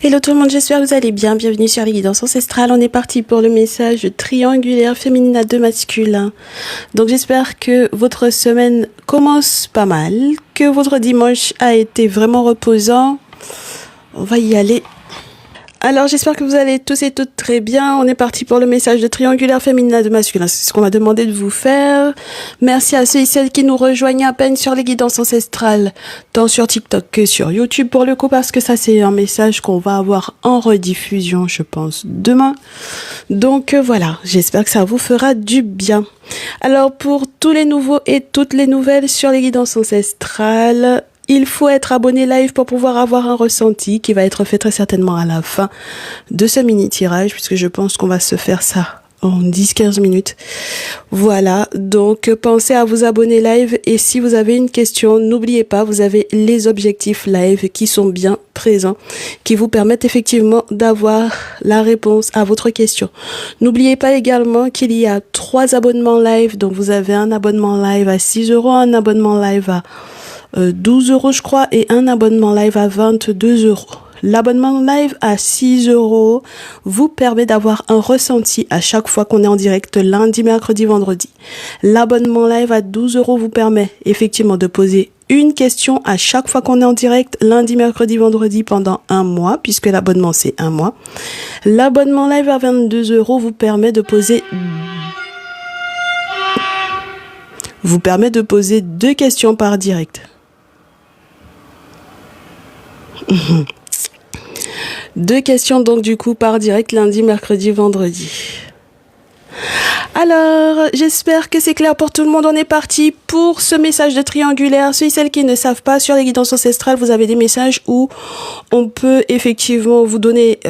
Hello tout le monde, j'espère que vous allez bien. Bienvenue sur les guidances ancestrales. On est parti pour le message triangulaire féminin à deux masculins. Donc j'espère que votre semaine commence pas mal, que votre dimanche a été vraiment reposant. On va y aller. Alors j'espère que vous allez tous et toutes très bien. On est parti pour le message de triangulaire féminin à deux masculins. C'est ce qu'on m'a demandé de vous faire. Merci à ceux et celles qui nous rejoignent à peine sur les guidances ancestrales, tant sur TikTok que sur YouTube pour le coup, parce que ça c'est un message qu'on va avoir en rediffusion, je pense, demain. Donc voilà, j'espère que ça vous fera du bien. Alors pour tous les nouveaux et toutes les nouvelles sur les guidances ancestrales, il faut être abonné live pour pouvoir avoir un ressenti qui va être fait très certainement à la fin de ce mini tirage, puisque je pense qu'on va se faire ça en 10-15 minutes. Voilà, donc pensez à vous abonner live et si vous avez une question, n'oubliez pas, vous avez les objectifs live qui sont bien présents, qui vous permettent effectivement d'avoir la réponse à votre question. N'oubliez pas également qu'il y a 3 abonnements live, donc vous avez un abonnement live à 6 €, un abonnement live à 12 € je crois et un abonnement live à 22 €. L'abonnement live à 6 € vous permet d'avoir un ressenti à chaque fois qu'on est en direct lundi, mercredi, vendredi. L'abonnement live à 12 € vous permet effectivement de poser une question à chaque fois qu'on est en direct lundi, mercredi, vendredi pendant un mois, puisque l'abonnement c'est un mois. L'abonnement live à 22 € vous permet de poser 2 questions par direct. 2 questions donc du coup par direct lundi, mercredi, vendredi. Alors, j'espère que c'est clair pour tout le monde. On est parti pour ce message de triangulaire. Ceux et celles qui ne savent pas, sur les guidances ancestrales, vous avez des messages où on peut effectivement vous donner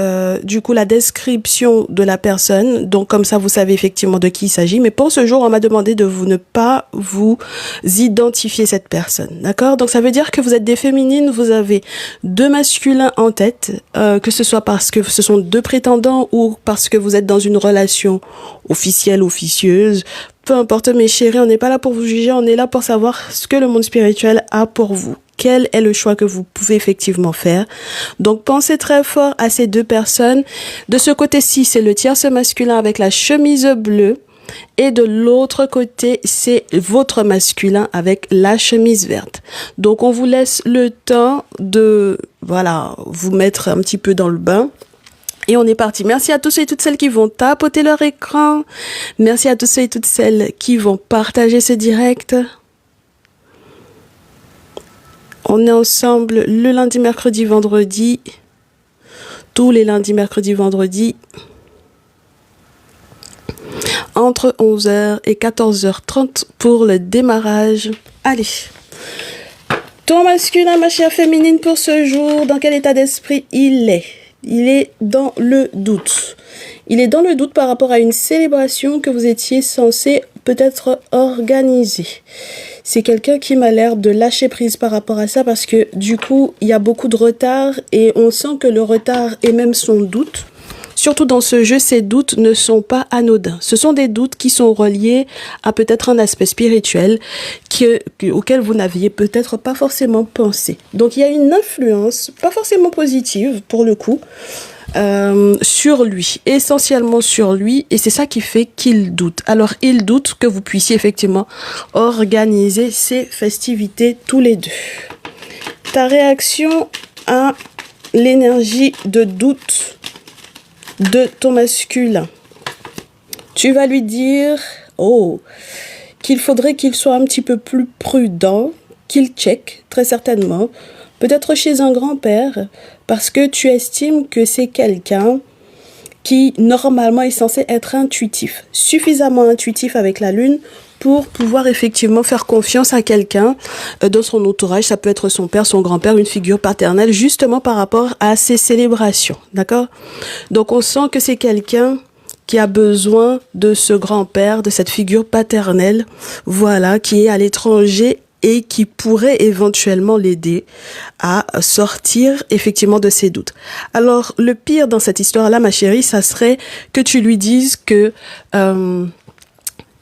du coup la description de la personne. Donc comme ça, vous savez effectivement de qui il s'agit. Mais pour ce jour, on m'a demandé de ne pas vous identifier cette personne. D'accord? Donc ça veut dire que vous êtes des féminines, vous avez 2 masculins en tête, que ce soit parce que ce sont 2 prétendants ou parce que vous êtes dans une relation officielle, officieuse, peu importe mes chéris, on n'est pas là pour vous juger, on est là pour savoir ce que le monde spirituel a pour vous. Quel est le choix que vous pouvez effectivement faire? Donc pensez très fort à ces 2 personnes. De ce côté-ci, c'est le tierce masculin avec la chemise bleue. Et de l'autre côté, c'est votre masculin avec la chemise verte. Donc on vous laisse le temps de, voilà, vous mettre un petit peu dans le bain. Et on est parti. Merci à tous et toutes celles qui vont tapoter leur écran. Merci à tous ceux et toutes celles qui vont partager ce direct. On est ensemble le lundi, mercredi, vendredi. Tous les lundis, mercredis, vendredis. Entre 11h et 14h30 pour le démarrage. Allez. Ton masculin, ma chère féminine pour ce jour, dans quel état d'esprit il est? Il est dans le doute. Il est dans le doute par rapport à une célébration que vous étiez censé peut-être organiser. C'est quelqu'un qui m'a l'air de lâcher prise par rapport à ça parce que du coup, il y a beaucoup de retard et on sent que le retard est même son doute. Surtout dans ce jeu, ces doutes ne sont pas anodins. Ce sont des doutes qui sont reliés à peut-être un aspect spirituel auquel vous n'aviez peut-être pas forcément pensé. Donc il y a une influence, pas forcément positive pour le coup, sur lui, essentiellement sur lui, et c'est ça qui fait qu'il doute. Alors il doute que vous puissiez effectivement organiser ces festivités tous les 2. Ta réaction à l'énergie de doute de ton masculin. Tu vas lui dire qu'il faudrait qu'il soit un petit peu plus prudent, qu'il check très certainement, peut-être chez un grand-père, parce que tu estimes que c'est quelqu'un qui normalement est censé être intuitif, suffisamment intuitif avec la lune pour pouvoir effectivement faire confiance à quelqu'un dans son entourage. Ça peut être son père, son grand-père, une figure paternelle, justement par rapport à ces célébrations, d'accord? Donc on sent que c'est quelqu'un qui a besoin de ce grand-père, de cette figure paternelle, voilà, qui est à l'étranger et qui pourrait éventuellement l'aider à sortir effectivement de ses doutes. Alors le pire dans cette histoire-là, ma chérie, ça serait que tu lui dises que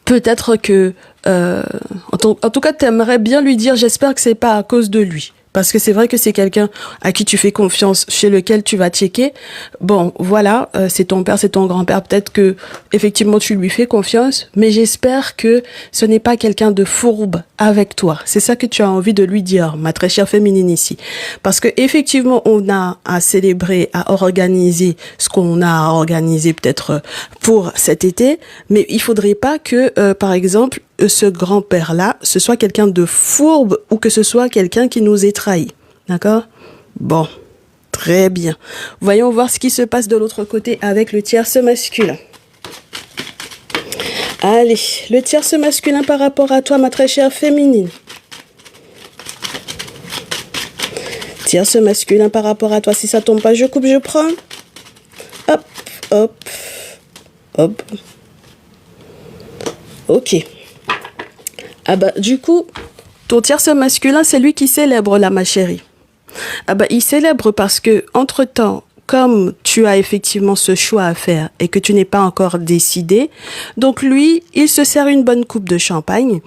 peut-être que, en tout cas, t'aimerais bien lui dire, j'espère que c'est pas à cause de lui. Parce que c'est vrai que c'est quelqu'un à qui tu fais confiance, chez lequel tu vas checker. Bon, voilà, c'est ton père, c'est ton grand-père. Peut-être que effectivement tu lui fais confiance, mais j'espère que ce n'est pas quelqu'un de fourbe avec toi. C'est ça que tu as envie de lui dire, ma très chère féminine ici. Parce que effectivement, on a à célébrer, à organiser ce qu'on a à organiser peut-être pour cet été, mais il faudrait pas que, par exemple, ce grand-père-là, ce soit quelqu'un de fourbe ou que ce soit quelqu'un qui nous ait trahis. D'accord? Bon, très bien. Voyons voir ce qui se passe de l'autre côté avec le tierce masculin. Allez, le tierce masculin par rapport à toi, ma très chère féminine. Tierce masculin par rapport à toi, si ça tombe pas, je coupe, je prends. Hop, hop, hop. Ok. Ah bah, du coup, ton tierce masculin, c'est lui qui célèbre là, ma chérie. Ah bah, il célèbre parce que, entre-temps, comme tu as effectivement ce choix à faire et que tu n'es pas encore décidé, donc lui, il se sert une bonne coupe de champagne,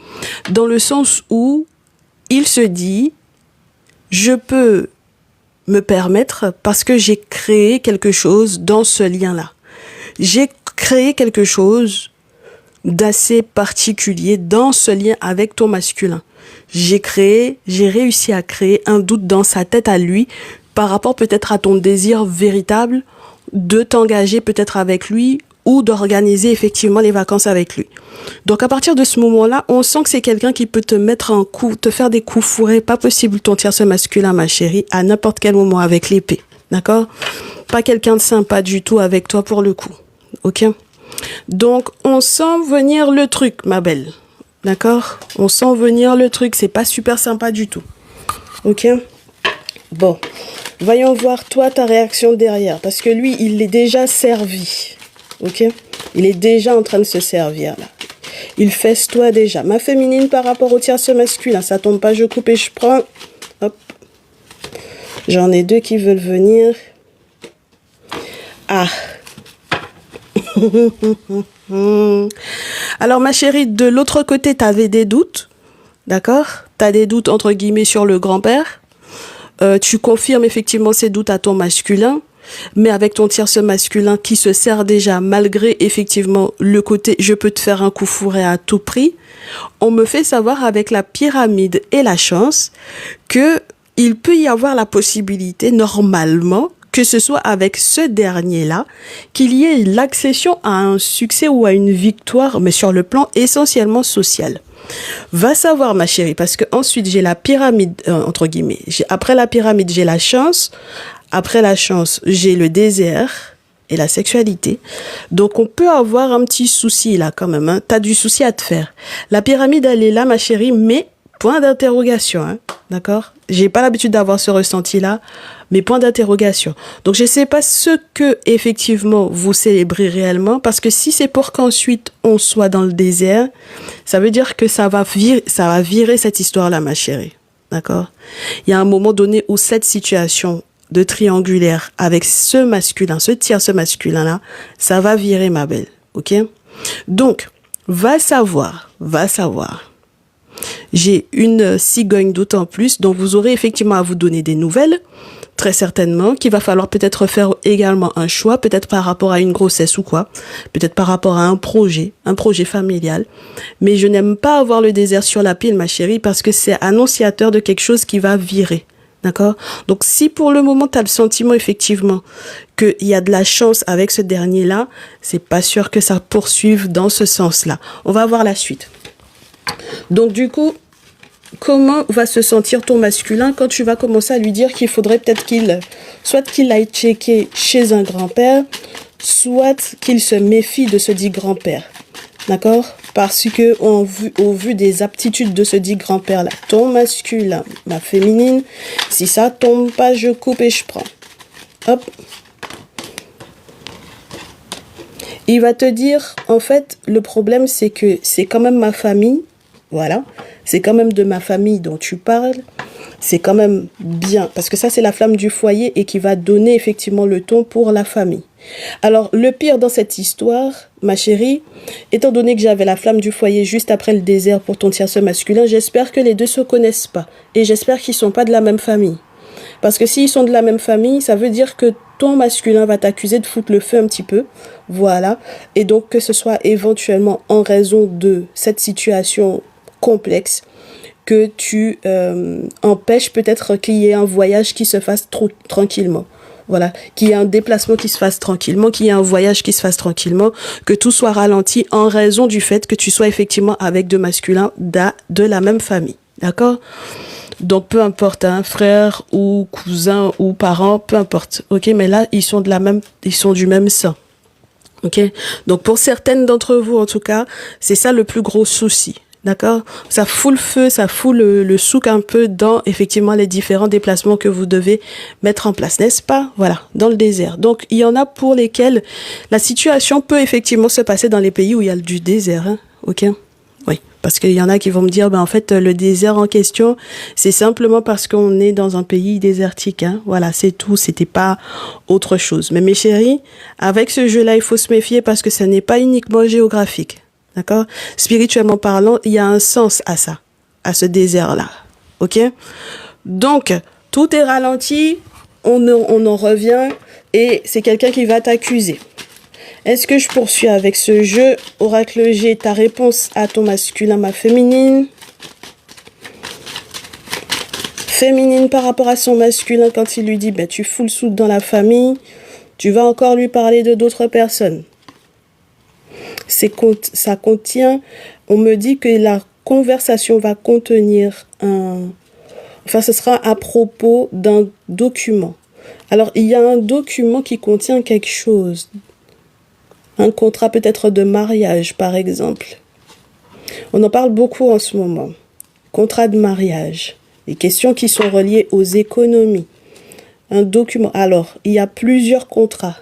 dans le sens où il se dit, je peux me permettre parce que j'ai créé quelque chose dans ce lien-là. J'ai créé quelque chose d'assez particulier dans ce lien avec ton masculin. J'ai réussi à créer un doute dans sa tête à lui par rapport peut-être à ton désir véritable de t'engager peut-être avec lui ou d'organiser effectivement les vacances avec lui. Donc à partir de ce moment-là, on sent que c'est quelqu'un qui peut te mettre un coup, te faire des coups fourrés, pas possible ton tierce masculin, ma chérie, à n'importe quel moment avec l'épée. D'accord? Pas quelqu'un de sympa du tout avec toi pour le coup. Ok? Donc, on sent venir le truc, ma belle. D'accord? On sent venir le truc. C'est pas super sympa du tout. Ok? Bon. Voyons voir, toi, ta réaction derrière. Parce que lui, il est déjà servi. Ok? Il est déjà en train de se servir, là. Il fesse-toi déjà. Ma féminine par rapport au tierce masculin. Ça tombe pas, je coupe et je prends. Hop. J'en ai deux qui veulent venir. Ah. Alors ma chérie, de l'autre côté, tu avais des doutes, d'accord? Tu as des doutes entre guillemets sur le grand-père. Tu confirmes effectivement ces doutes à ton masculin, mais avec ton tierce masculin qui se sert déjà malgré effectivement le côté je peux te faire un coup fourré à tout prix. On me fait savoir avec la pyramide et la chance que il peut y avoir la possibilité normalement que ce soit avec ce dernier-là, qu'il y ait l'accession à un succès ou à une victoire, mais sur le plan essentiellement social. Va savoir, ma chérie, parce que ensuite j'ai la pyramide, entre guillemets. Après la pyramide, j'ai la chance. Après la chance, j'ai le désert et la sexualité. Donc, on peut avoir un petit souci là quand même. Hein. Tu as du souci à te faire. La pyramide, elle est là, ma chérie, mais point d'interrogation. Hein. D'accord? J'ai pas l'habitude d'avoir ce ressenti-là, mais point d'interrogation. Donc, je sais pas ce que, effectivement, vous célébrez réellement, parce que si c'est pour qu'ensuite on soit dans le désert, ça veut dire que ça va virer cette histoire-là, ma chérie. D'accord? Il y a un moment donné où cette situation de triangulaire avec ce masculin, ce tierce masculin-là, ça va virer, ma belle. Ok? Donc, va savoir. J'ai une cigogne d'autant plus, donc vous aurez effectivement à vous donner des nouvelles, très certainement, qu'il va falloir peut-être faire également un choix, peut-être par rapport à une grossesse ou quoi, peut-être par rapport à un projet familial. Mais je n'aime pas avoir le désert sur la pile, ma chérie, parce que c'est annonciateur de quelque chose qui va virer. D'accord? Donc, si pour le moment, tu as le sentiment, effectivement, qu'il y a de la chance avec ce dernier-là, c'est pas sûr que ça poursuive dans ce sens-là. On va voir la suite. Donc, du coup, comment va se sentir ton masculin quand tu vas commencer à lui dire qu'il faudrait peut-être soit qu'il aille checker chez un grand-père, soit qu'il se méfie de ce dit grand-père. D'accord? Parce que au vu des aptitudes de ce dit grand-père là, ton masculin, ma féminine, si ça tombe pas, je coupe et je prends. Hop. Il va te dire, en fait, le problème c'est que c'est quand même ma famille, voilà, c'est quand même de ma famille dont tu parles, C'est quand même bien, parce que ça, c'est la flamme du foyer et qui va donner effectivement le ton pour la famille. Alors, le pire dans cette histoire, ma chérie, étant donné que j'avais la flamme du foyer juste après le désert pour ton tierce masculin, j'espère que les deux se connaissent pas. Et j'espère qu'ils sont pas de la même famille. Parce que s'ils sont de la même famille, ça veut dire que ton masculin va t'accuser de foutre le feu un petit peu. Voilà. Et donc, que ce soit éventuellement en raison de cette situation complexe, que tu empêches peut-être qu'il y ait un voyage qui se fasse tranquillement. Voilà, qu'il y ait un déplacement qui se fasse tranquillement, qu'il y ait un voyage qui se fasse tranquillement, que tout soit ralenti en raison du fait que tu sois effectivement avec deux masculins de la même famille. D'accord ? Donc, peu importe, hein, frère ou cousin ou parent, peu importe. Ok, mais là, ils sont du même sang. Ok ? Donc, pour certaines d'entre vous, en tout cas, c'est ça le plus gros souci. D'accord? Ça fout le feu, ça fout le souk un peu dans, effectivement, les différents déplacements que vous devez mettre en place, n'est-ce pas? Voilà, dans le désert. Donc, il y en a pour lesquels la situation peut effectivement se passer dans les pays où il y a du désert, hein? Ok? Oui. Parce qu'il y en a qui vont me dire, en fait, le désert en question, c'est simplement parce qu'on est dans un pays désertique, hein. Voilà, c'est tout. C'était pas autre chose. Mais mes chéris, avec ce jeu-là, il faut se méfier parce que ça n'est pas uniquement géographique. D'accord? Spirituellement parlant, il y a un sens à ça, à ce désert-là. Ok? Donc, tout est ralenti, on en revient et c'est quelqu'un qui va t'accuser. Est-ce que je poursuis avec ce jeu? Oracle G, ta réponse à ton masculin, ma féminine. Féminine par rapport à son masculin quand il lui dit, tu fous le soude dans la famille, tu vas encore lui parler de d'autres personnes. Ça contient, on me dit que la conversation va contenir ce sera à propos d'un document. Alors, il y a un document qui contient quelque chose. Un contrat peut-être de mariage, par exemple. On en parle beaucoup en ce moment. Contrat de mariage. Des questions qui sont reliées aux économies. Un document. Alors, il y a plusieurs contrats.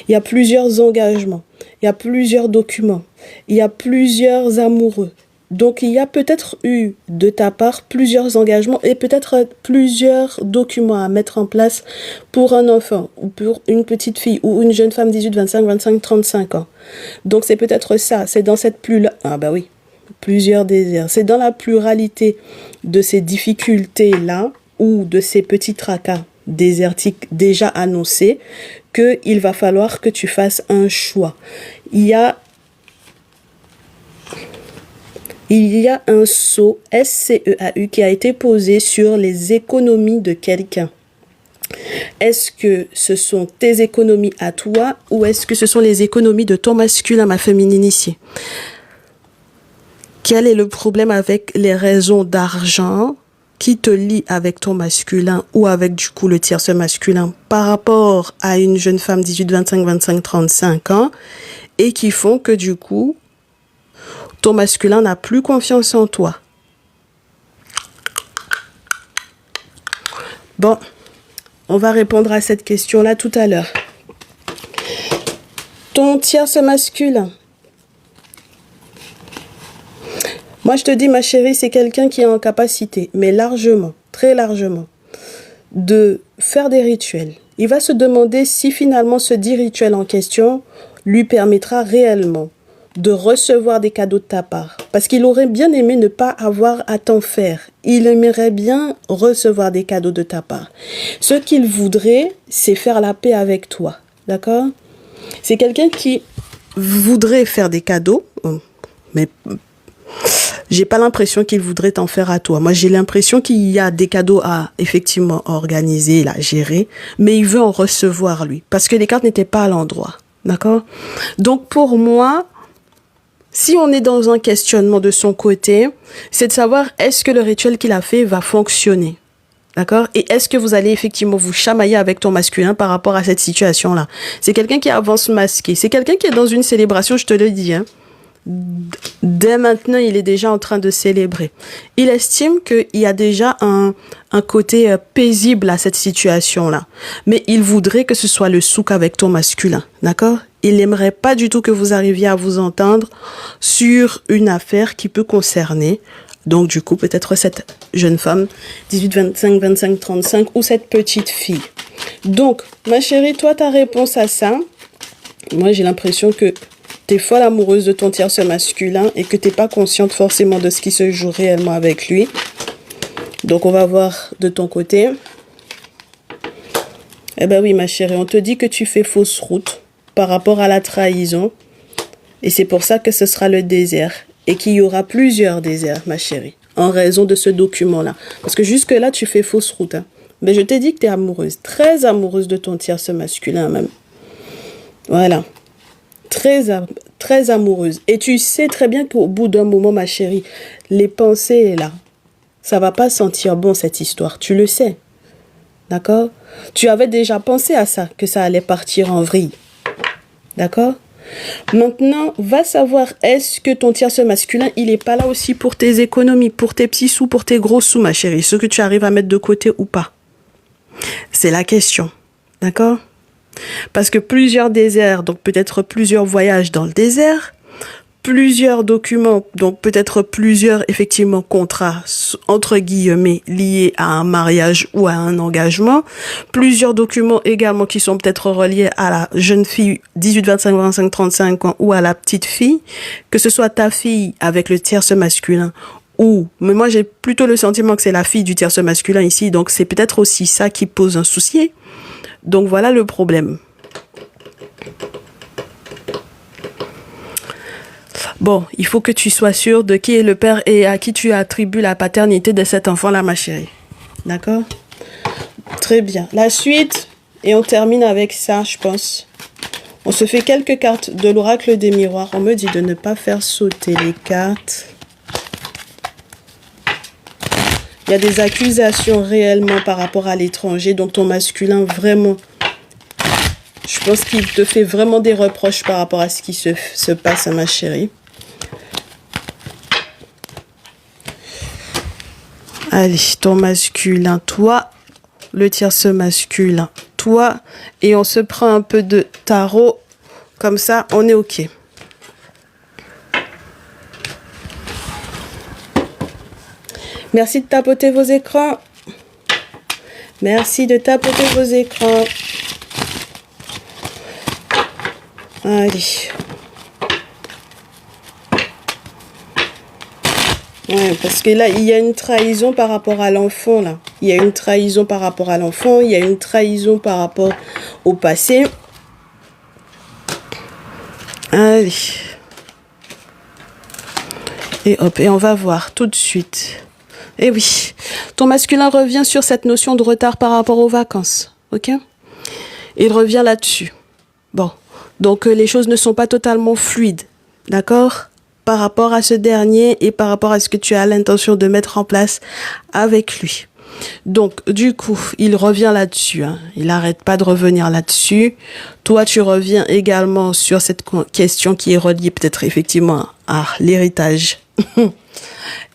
Il y a plusieurs engagements. Il y a plusieurs documents. Il y a plusieurs amoureux. Donc, il y a peut-être eu de ta part plusieurs engagements et peut-être plusieurs documents à mettre en place pour un enfant ou pour une petite fille ou une jeune femme 18, 25, 25, 35 ans. Donc, c'est peut-être ça. C'est dans cette plusieurs désirs. C'est dans la pluralité de ces difficultés-là ou de ces petits tracas désertiques déjà annoncés qu'il va falloir que tu fasses un choix. Il y a un sceau, SCEAU, qui a été posé sur les économies de quelqu'un. Est-ce que ce sont tes économies à toi ou est-ce que ce sont les économies de ton masculin, ma féminine ici? Quel est le problème avec les raisons d'argent qui te lient avec ton masculin ou avec du coup le tierce masculin par rapport à une jeune femme 18, 25, 25, 35 ans et qui font que du coup ton masculin n'a plus confiance en toi? Bon, on va répondre à cette question-là tout à l'heure. Ton tierce masculin. Moi, je te dis, ma chérie, c'est quelqu'un qui est en capacité, mais largement, très largement, de faire des rituels. Il va se demander si finalement ce dit rituel en question lui permettra réellement de recevoir des cadeaux de ta part. Parce qu'il aurait bien aimé ne pas avoir à t'en faire. Il aimerait bien recevoir des cadeaux de ta part. Ce qu'il voudrait, c'est faire la paix avec toi. D'accord? C'est quelqu'un qui voudrait faire des cadeaux, mais j'ai pas l'impression qu'il voudrait t'en faire à toi. Moi, j'ai l'impression qu'il y a des cadeaux à effectivement organiser, à gérer, mais il veut en recevoir lui, parce que les cartes n'étaient pas à l'endroit. D'accord? Donc, pour moi, si on est dans un questionnement de son côté, c'est de savoir est-ce que le rituel qu'il a fait va fonctionner. D'accord? Et est-ce que vous allez effectivement vous chamailler avec ton masculin par rapport à cette situation-là? C'est quelqu'un qui avance masqué. C'est quelqu'un qui est dans une célébration, je te le dis, hein. Dès maintenant, il est déjà en train de célébrer. Il estime qu'il y a déjà un côté paisible à cette situation-là. Mais il voudrait que ce soit le souk avec ton masculin. D'accord? Il n'aimerait pas du tout que vous arriviez à vous entendre sur une affaire qui peut concerner, donc du coup, peut-être cette jeune femme, 18, 25, 25, 35, ou cette petite fille. Donc, ma chérie, toi, ta réponse à ça, moi, j'ai l'impression que tu es folle amoureuse de ton tierce masculin et que tu n'es pas consciente forcément de ce qui se joue réellement avec lui. Donc, on va voir de ton côté. Eh ben oui, ma chérie, on te dit que tu fais fausse route par rapport à la trahison. Et c'est pour ça que ce sera le désert. Et qu'il y aura plusieurs déserts, ma chérie, en raison de ce document-là. Parce que jusque-là, tu fais fausse route. Hein. Mais je t'ai dit que tu es amoureuse, très amoureuse de ton tierce masculin même. Voilà. Très amoureuse. Et tu sais très bien qu'au bout d'un moment, ma chérie, les pensées, là, ça va pas sentir bon, cette histoire. Tu le sais. D'accord? Tu avais déjà pensé à ça, que ça allait partir en vrille. D'accord? Maintenant, va savoir, est-ce que ton tierce masculin, il est pas là aussi pour tes économies, pour tes petits sous, pour tes gros sous, ma chérie, ce que tu arrives à mettre de côté ou pas? C'est la question. D'accord? Parce que plusieurs déserts, donc peut-être plusieurs voyages dans le désert, plusieurs documents, donc peut-être plusieurs, effectivement, contrats, entre guillemets, liés à un mariage ou à un engagement. Plusieurs documents également qui sont peut-être reliés à la jeune fille 18, 25, 25, 35 ans ou à la petite fille. Que ce soit ta fille avec le tierce masculin ou, mais moi j'ai plutôt le sentiment que c'est la fille du tierce masculin ici, donc c'est peut-être aussi ça qui pose un souci. Donc voilà le problème. Bon, il faut que tu sois sûr de qui est le père et à qui tu attribues la paternité de cet enfant-là, ma chérie. D'accord? Très bien. La suite, et on termine avec ça, je pense. On se fait quelques cartes de l'oracle des miroirs. On me dit de ne pas faire sauter les cartes. Il y a des accusations réellement par rapport à l'étranger, donc ton masculin, vraiment, je pense qu'il te fait vraiment des reproches par rapport à ce qui se passe, ma chérie. Allez, ton masculin, toi, le tierce masculin, toi, et on se prend un peu de tarot, comme ça, on est OK. Merci de tapoter vos écrans. Merci de tapoter vos écrans. Allez. Ouais, parce que là, il y a une trahison par rapport à l'enfant, là. Il y a une trahison par rapport à l'enfant, il y a une trahison par rapport au passé. Allez. Et hop, et on va voir tout de suite. Eh oui, ton masculin revient sur cette notion de retard par rapport aux vacances, ok? Il revient là-dessus. Bon, donc les choses ne sont pas totalement fluides, d'accord? Par rapport à ce dernier et par rapport à ce que tu as l'intention de mettre en place avec lui. Donc, du coup, il revient là-dessus, hein. Il n'arrête pas de revenir là-dessus. Toi, tu reviens également sur cette question qui est reliée peut-être effectivement à l'héritage.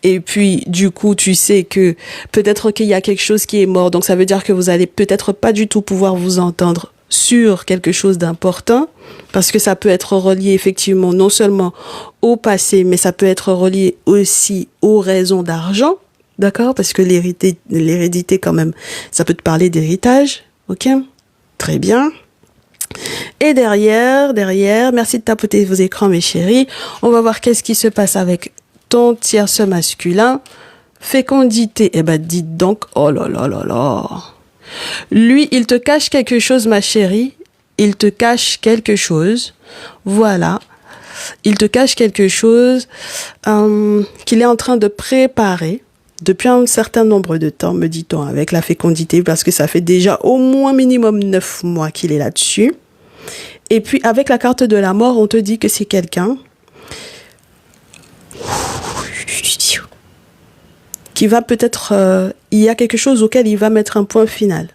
Et puis, du coup, tu sais que peut-être qu'il y a quelque chose qui est mort. Donc, ça veut dire que vous allez peut-être pas du tout pouvoir vous entendre sur quelque chose d'important. Parce que ça peut être relié effectivement non seulement au passé, mais ça peut être relié aussi aux raisons d'argent. D'accord? Parce que l'hérédité quand même, ça peut te parler d'héritage. Ok? Très bien. Et derrière, merci de tapoter vos écrans, mes chéris. On va voir qu'est-ce qui se passe avec ton tierce masculin. Fécondité. Eh ben, dites donc, oh là là là là. Lui, il te cache quelque chose, ma chérie. Il te cache quelque chose. Voilà. Il te cache quelque chose qu'il est en train de préparer depuis un certain nombre de temps, me dit-on, avec la fécondité, parce que ça fait déjà au moins minimum 9 mois qu'il est là-dessus. Et puis, avec la carte de la mort, on te dit que c'est quelqu'un qui va peut-être... il y a quelque chose auquel il va mettre un point final.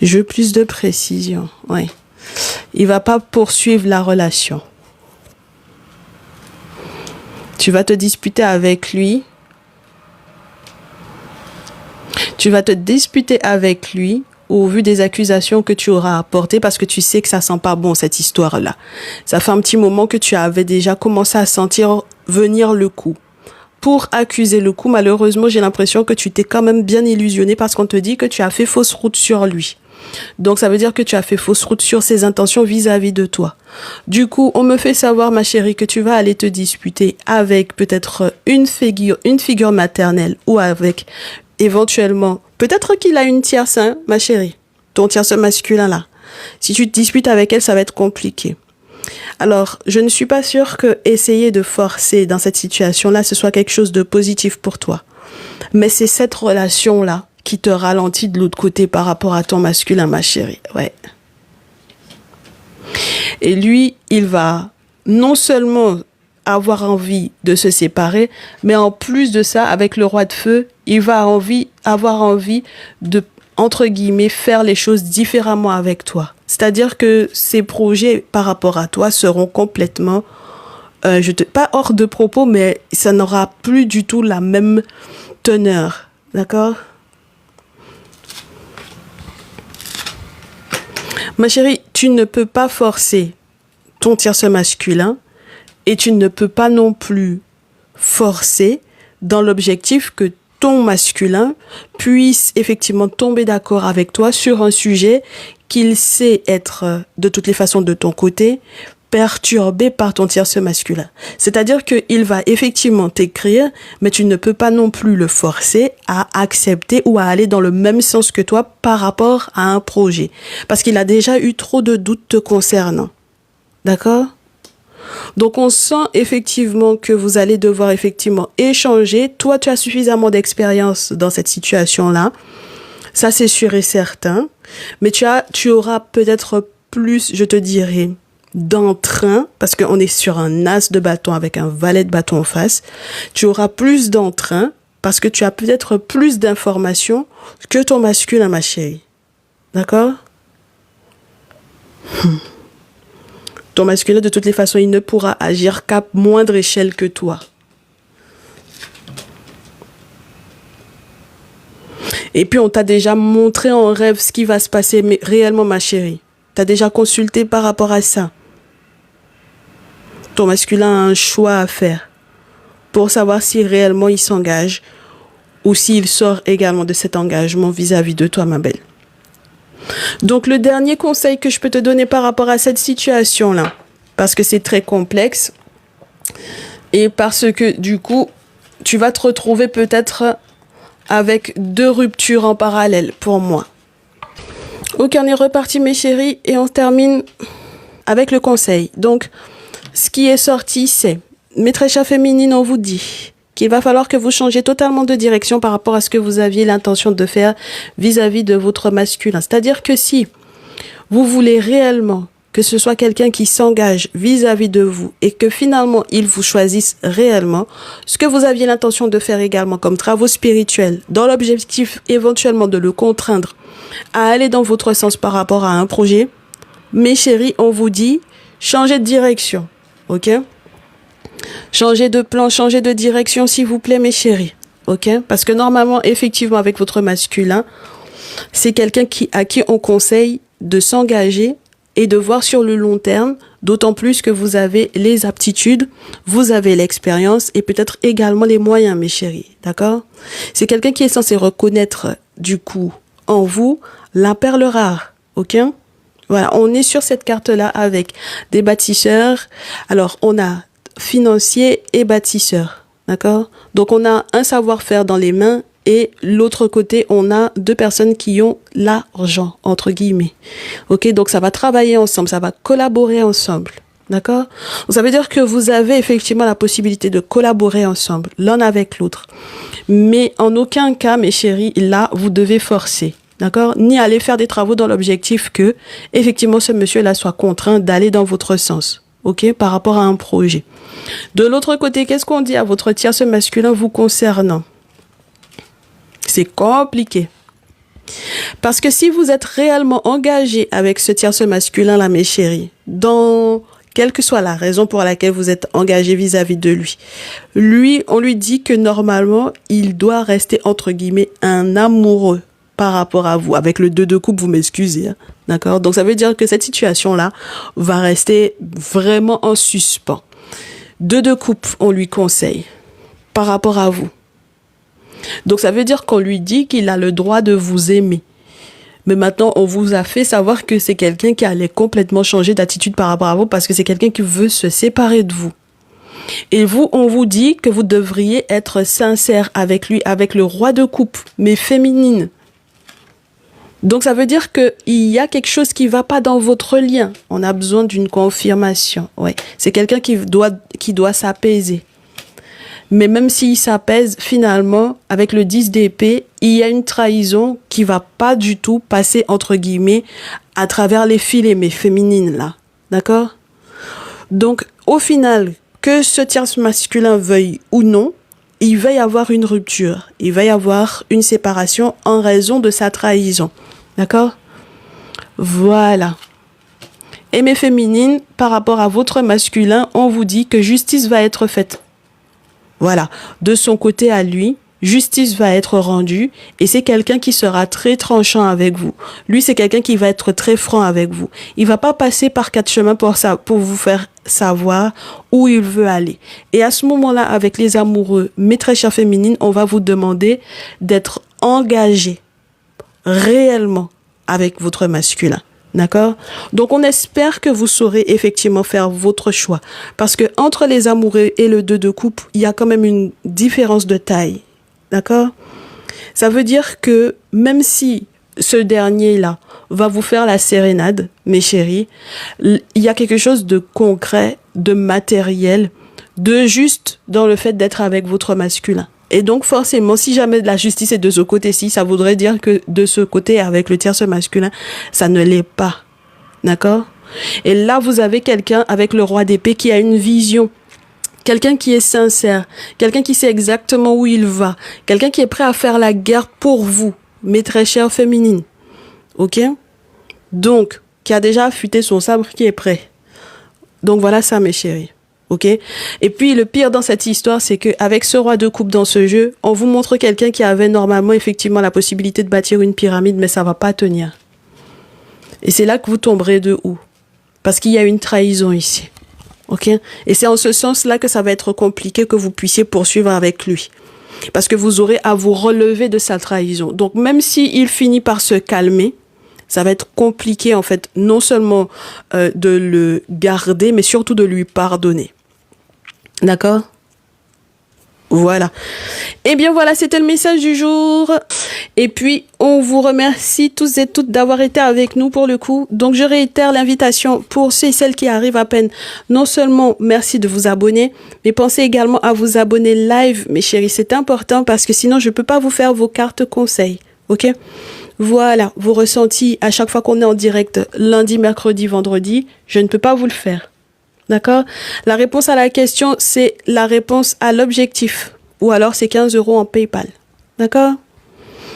Je veux plus de précision. Oui. Il va pas poursuivre la relation. Tu vas te disputer avec lui. Tu vas te disputer avec lui au vu des accusations que tu auras apportées parce que tu sais que ça sent pas bon cette histoire-là. Ça fait un petit moment que tu avais déjà commencé à sentir venir le coup. pour accuser le coup. Malheureusement, j'ai l'impression que tu t'es quand même bien illusionné parce qu'on te dit que tu as fait fausse route sur lui. Donc, ça veut dire que tu as fait fausse route sur ses intentions vis-à-vis de toi. Du coup, on me fait savoir, ma chérie, que tu vas aller te disputer avec peut-être une figure maternelle ou avec éventuellement, peut-être qu'il a une tierce, hein, ma chérie, ton tierce masculin là. Si tu te disputes avec elle, ça va être compliqué. Alors, je ne suis pas sûre que essayer de forcer dans cette situation-là, ce soit quelque chose de positif pour toi. Mais c'est cette relation-là qui te ralentit de l'autre côté par rapport à ton masculin, ma chérie. Ouais. Et lui, il va non seulement avoir envie de se séparer, mais en plus de ça, avec le roi de feu, il va avoir envie de, entre guillemets, faire les choses différemment avec toi. C'est-à-dire que ses projets par rapport à toi seront complètement, pas hors de propos, mais ça n'aura plus du tout la même teneur. D'accord ? Ma chérie, tu ne peux pas forcer ton tierce masculin et tu ne peux pas non plus forcer dans l'objectif que ton masculin puisse effectivement tomber d'accord avec toi sur un sujet qu'il sait être de toutes les façons de ton côté perturbé par ton tierce masculin. C'est-à-dire qu'il va effectivement t'écrire, mais tu ne peux pas non plus le forcer à accepter ou à aller dans le même sens que toi par rapport à un projet. Parce qu'il a déjà eu trop de doutes te concernant. D'accord ? Donc on sent effectivement que vous allez devoir effectivement échanger. Toi, tu as suffisamment d'expérience dans cette situation-là. Ça, c'est sûr et certain. Mais tu auras peut-être plus, je te dirais, d'entrain, parce qu'on est sur un as de bâton avec un valet de bâton en face. Tu auras plus d'entrain parce que tu as peut-être plus d'informations que ton masculin, ma chérie. D'accord ? Ton masculin, de toutes les façons, il ne pourra agir qu'à moindre échelle que toi. Et puis, on t'a déjà montré en rêve ce qui va se passer, mais réellement, ma chérie. T'as déjà consulté par rapport à ça. Ton masculin a un choix à faire pour savoir si réellement il s'engage ou s'il sort également de cet engagement vis-à-vis de toi, ma belle. Donc, le dernier conseil que je peux te donner par rapport à cette situation-là, parce que c'est très complexe et parce que, du coup, tu vas te retrouver peut-être avec 2 ruptures en parallèle pour moi. Ok, on est reparti, mes chéris, et on termine avec le conseil. Donc, ce qui est sorti, c'est, maîtresse féminine, on vous dit qu'il va falloir que vous changiez totalement de direction par rapport à ce que vous aviez l'intention de faire vis-à-vis de votre masculin. C'est-à-dire que si vous voulez réellement que ce soit quelqu'un qui s'engage vis-à-vis de vous et que finalement il vous choisisse réellement, ce que vous aviez l'intention de faire également comme travaux spirituels, dans l'objectif éventuellement de le contraindre à aller dans votre sens par rapport à un projet, mes chéris, on vous dit, changez de direction, ok ? Changez de plan, changez de direction, s'il vous plaît, mes chéris. Ok? Parce que normalement, effectivement, avec votre masculin, c'est quelqu'un à qui on conseille de s'engager et de voir sur le long terme, d'autant plus que vous avez les aptitudes, vous avez l'expérience et peut-être également les moyens, mes chéris. D'accord? C'est quelqu'un qui est censé reconnaître, du coup, en vous, la perle rare. Ok? Voilà, on est sur cette carte-là avec des bâtisseurs. Alors, on a financier et bâtisseur, d'accord? Donc on a un savoir-faire dans les mains et l'autre côté on a 2 personnes qui ont l'argent entre guillemets, ok? Donc ça va travailler ensemble, ça va collaborer ensemble, d'accord? Donc ça veut dire que vous avez effectivement la possibilité de collaborer ensemble l'un avec l'autre, mais en aucun cas, mes chéris, là vous devez forcer. D'accord? Ni aller faire des travaux dans l'objectif que effectivement ce monsieur-là soit contraint d'aller dans votre sens. Ok, par rapport à un projet. De l'autre côté, qu'est-ce qu'on dit à votre tierce masculin vous concernant? C'est compliqué. Parce que si vous êtes réellement engagé avec ce tierce masculin-là, mes chéris, dans quelle que soit la raison pour laquelle vous êtes engagé vis-à-vis de lui, on lui dit que normalement, il doit rester, entre guillemets, un amoureux par rapport à vous. Avec le 2 de coupe, vous m'excusez, hein. D'accord? Donc, ça veut dire que cette situation-là va rester vraiment en suspens. 2 de coupe, on lui conseille. par rapport à vous. Donc ça veut dire qu'on lui dit qu'il a le droit de vous aimer. Mais maintenant, on vous a fait savoir que c'est quelqu'un qui allait complètement changer d'attitude par rapport à vous parce que c'est quelqu'un qui veut se séparer de vous. Et vous, on vous dit que vous devriez être sincère avec lui, avec le roi de coupe, mais féminine. Donc ça veut dire qu'il y a quelque chose qui ne va pas dans votre lien. On a besoin d'une confirmation. Ouais. C'est quelqu'un qui doit s'apaiser. Mais même s'il s'apaise, finalement, avec le 10 d'épée, il y a une trahison qui va pas du tout passer, entre guillemets, à travers les filets, mais féminines, là. D'accord? Donc, au final, que ce tierce masculin veuille ou non, il va y avoir une rupture. Il va y avoir une séparation en raison de sa trahison. D'accord? Voilà. Et mes féminines, par rapport à votre masculin, on vous dit que justice va être faite. Voilà, de son côté à lui, justice va être rendue et c'est quelqu'un qui sera très tranchant avec vous. Lui, c'est quelqu'un qui va être très franc avec vous. Il va pas passer par 4 chemins pour vous faire savoir où il veut aller. Et à ce moment-là, avec les amoureux, mes très chères féminines, on va vous demander d'être engagé réellement avec votre masculin. D'accord? Donc, on espère que vous saurez effectivement faire votre choix. Parce que entre les amoureux et le 2 de coupe, il y a quand même une différence de taille. D'accord? Ça veut dire que même si ce dernier-là va vous faire la sérénade, mes chéris, il y a quelque chose de concret, de matériel, de juste dans le fait d'être avec votre masculin. Et donc, forcément, si jamais de la justice est de ce côté-ci, ça voudrait dire que de ce côté, avec le tierce masculin, ça ne l'est pas. D'accord? Et là, vous avez quelqu'un avec le roi d'épée qui a une vision. Quelqu'un qui est sincère. Quelqu'un qui sait exactement où il va. Quelqu'un qui est prêt à faire la guerre pour vous, mes très chères féminines. Ok? Donc, qui a déjà affûté son sabre, qui est prêt. Donc, voilà ça, mes chéris. Ok? Et puis, le pire dans cette histoire, c'est qu'avec ce roi de coupe dans ce jeu, on vous montre quelqu'un qui avait normalement, effectivement, la possibilité de bâtir une pyramide, mais ça va pas tenir. Et c'est là que vous tomberez de haut. Parce qu'il y a une trahison ici. Ok? Et c'est en ce sens-là que ça va être compliqué que vous puissiez poursuivre avec lui. Parce que vous aurez à vous relever de sa trahison. Donc, même s'il finit par se calmer, ça va être compliqué, en fait, non seulement de le garder, mais surtout de lui pardonner. D'accord? Voilà. Eh bien voilà, c'était le message du jour. Et puis, on vous remercie tous et toutes d'avoir été avec nous pour le coup. Donc, je réitère l'invitation pour ceux et celles qui arrivent à peine. Non seulement, merci de vous abonner, mais pensez également à vous abonner live, mes chéris. C'est important parce que sinon, je ne peux pas vous faire vos cartes conseils. OK? Voilà, vos ressentis à chaque fois qu'on est en direct, lundi, mercredi, vendredi, je ne peux pas vous le faire. D'accord? La réponse à la question, c'est la réponse à l'objectif. Ou alors, c'est 15 € en PayPal. D'accord?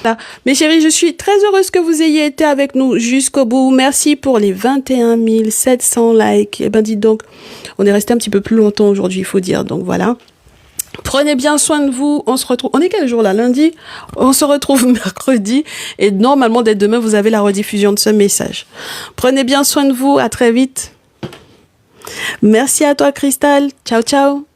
Voilà. Mes chéris, je suis très heureuse que vous ayez été avec nous jusqu'au bout. Merci pour les 21 700 likes. Eh ben, dites donc, on est resté un petit peu plus longtemps aujourd'hui, il faut dire. Donc, voilà. Prenez bien soin de vous. On se retrouve. On est quel jour là? Lundi? On se retrouve mercredi. Et normalement, dès demain, vous avez la rediffusion de ce message. Prenez bien soin de vous. À très vite. Merci à toi, Cristal. Ciao, ciao.